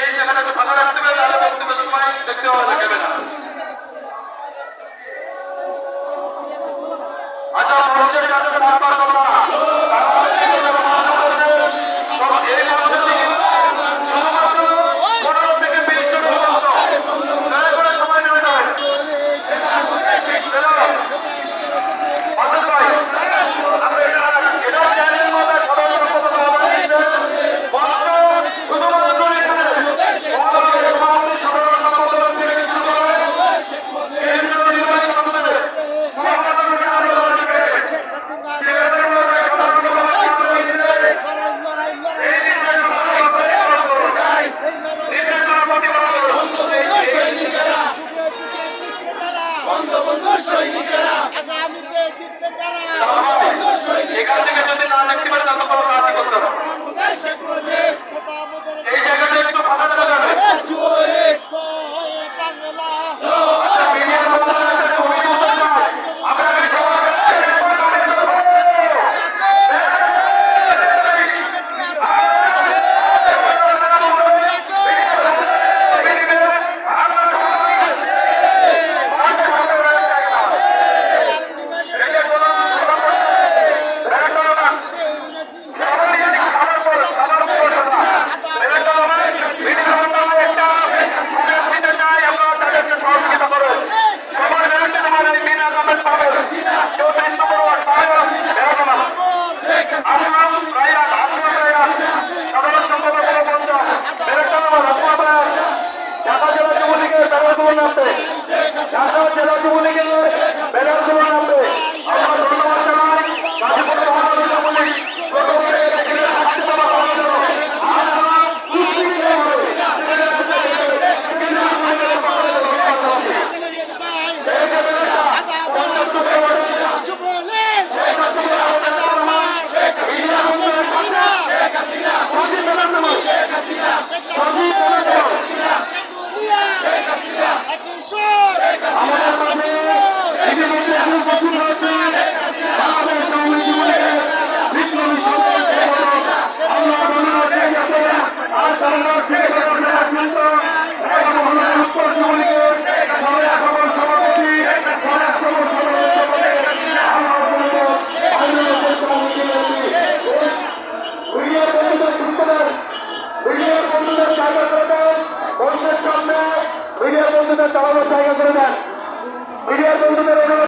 এই জায়গাটাকে ফাঁকা রাখতে হবে, তাহলে বক্তব্যের সময় দেখতে পাওয়া যাবে না। আচ্ছা, মঞ্চের কাছে থাকবার কথা এখান থেকে যদি না দেখতে পারে তত কোনো কাজই করতে হবে। এই জায়গাটা একটু ফাঁকা দেওয়া যাবে। আর